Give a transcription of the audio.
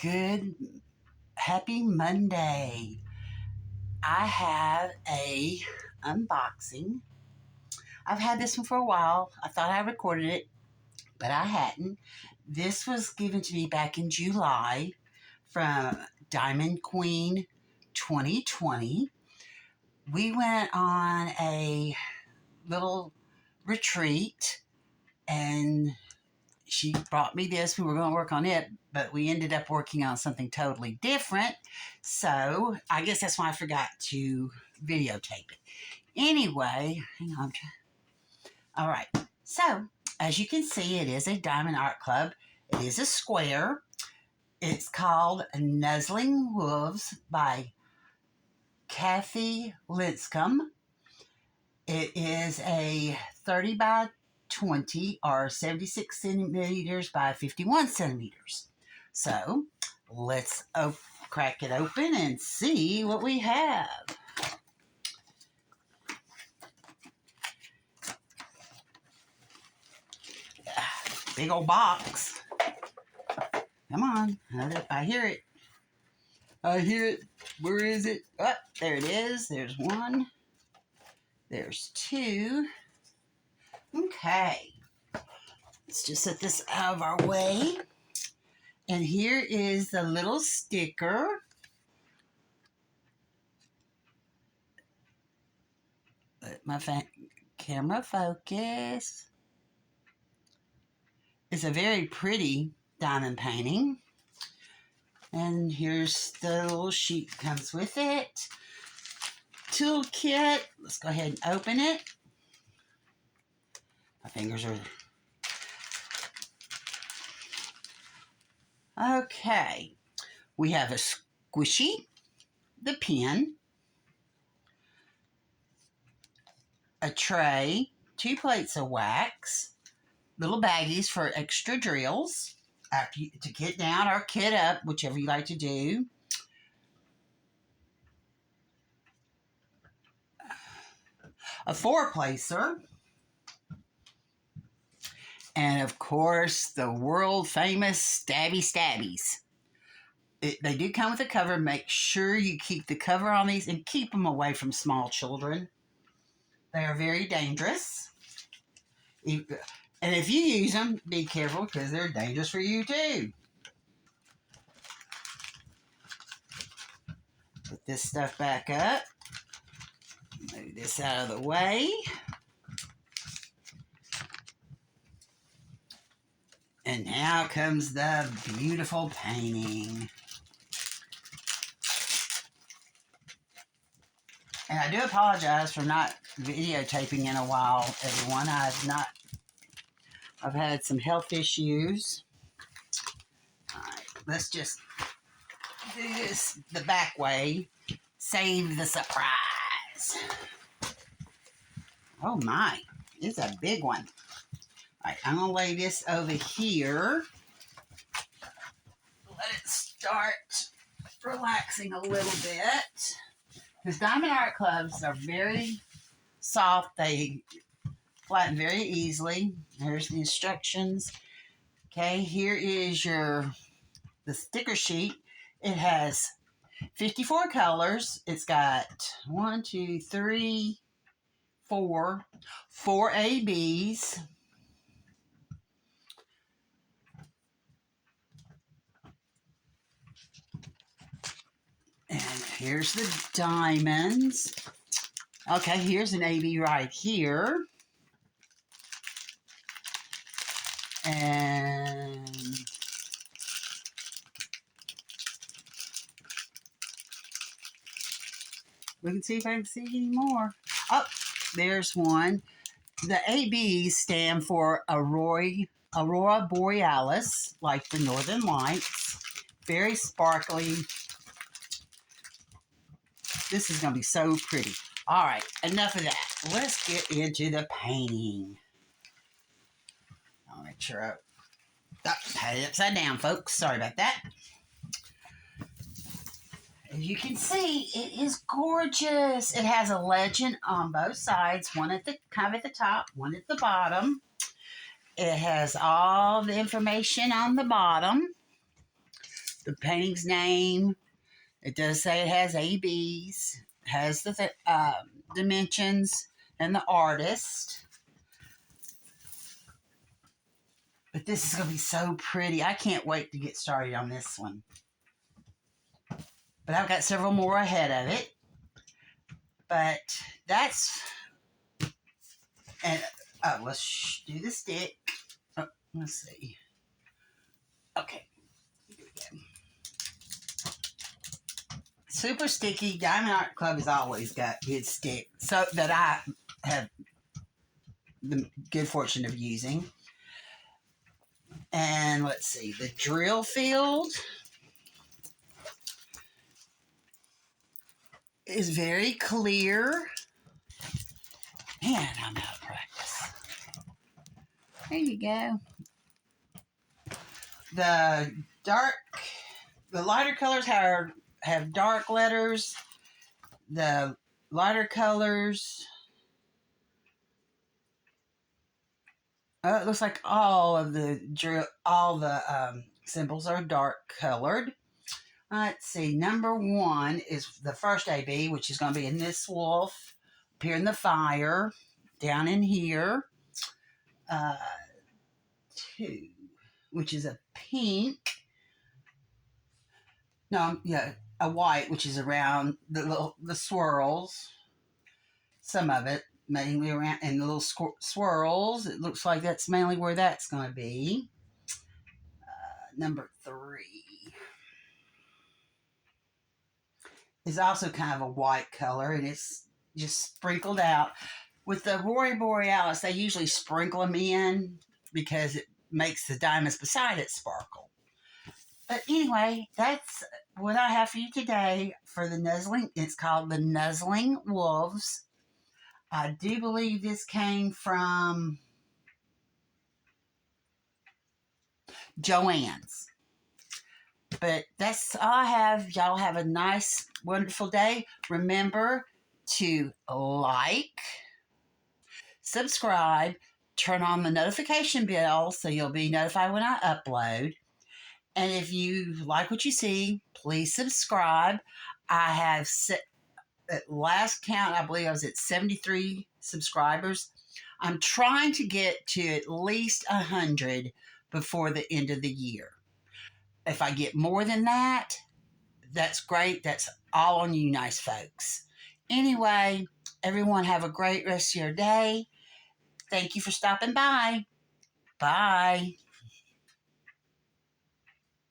Good, happy Monday. I have a unboxing. I've had this one for a while. I thought I recorded it, but I hadn't. This was given to me back in July from Diamond Queen 2020. We went on a little retreat and she brought me this. We were going to work on it, but we ended up working on something totally different. So I guess that's why I forgot to videotape it. Anyway, hang on. All right. So as you can see, it is a Diamond Art Club. It is a square. It's called Nuzzling Wolves by Kathy Linscomb. It is a 30 by 20 or 76 centimeters by 51 centimeters. So let's crack it open and see what we have. Big old box. Come on. I hear it. I hear it. Where is it? Oh, there it is. There's one. There's two. Okay. Let's just set this out of our way. And here is the little sticker. Let my camera focus. It's a very pretty diamond painting. And here's the little sheet that comes with it. Toolkit. Let's go ahead and open it. My fingers are... Okay. We have a squishy, the pen, a tray, 2 plates of wax, little baggies for extra drills to kit down or kit up, whichever you like to do. A 4-placer. And of course, the world famous stabby stabbies. They do come with a cover. Make sure you keep the cover on these and keep them away from small children. They are very dangerous. And if you use them, be careful because they're dangerous for you too. Put this stuff back up. Move this out of the way. And now comes the beautiful painting. And I do apologize for not videotaping in a while, everyone. I've had some health issues. All right, let's just do this the back way. Save the surprise. Oh my, it's a big one. All right, I'm going to lay this over here. Let it start relaxing a little bit. Because Diamond Art Clubs are very soft. They flatten very easily. Here's the instructions. Okay, here is the sticker sheet. It has 54 colors. It's got 1, 2, 3, 4 ABs. And here's the diamonds. Okay, here's an AB right here. And we can see if I can see any more. Oh, there's one. The ABs stand for Aurora Borealis, like the Northern Lights. Very sparkly. This is going to be so pretty. All right, enough of that. Let's get into the painting. I'll make sure I had it upside down, folks. Sorry about that. As you can see, it is gorgeous. It has a legend on both sides, one at the kind of at the top, one at the bottom. It has all the information on the bottom. the painting's name. It does say it has ABs, has the dimensions and the artist. But this is going to be so pretty. I can't wait to get started on this one. But I've got several more ahead of it. But that's... And let's do the stick. Oh, let's see. Okay. Here we go. Super sticky. Diamond Art Club has always got good stick. So that I have the good fortune of using. And let's see. The drill field is very clear. Man, I'm out of practice. There you go. The lighter colors have dark letters. The lighter colors, it looks like all the symbols are dark colored. Let's see. Number 1 is the first AB, which is going to be in this wolf, up here in the fire, down in here. 2, which is a pink. No, yeah, a white, which is around the swirls. Some of it mainly around, and the little swirls. It looks like that's mainly where that's going to be. Number 3 is also kind of a white color, and it's just sprinkled out. With the Aurora Borealis, they usually sprinkle them in because it makes the diamonds beside it sparkle. But anyway, that's what I have for you today for the Nuzzling. It's called the Nuzzling Wolves. I do believe this came from Joanna's. But that's all I have. Y'all have a nice, wonderful day. Remember to like, subscribe, turn on the notification bell so you'll be notified when I upload. And if you like what you see, please subscribe. I have at last count, I believe I was at 73 subscribers. I'm trying to get to at least 100 before the end of the year. If I get more than that, that's great. That's all on you nice folks. Anyway, everyone have a great rest of your day. Thank you for stopping by. Bye.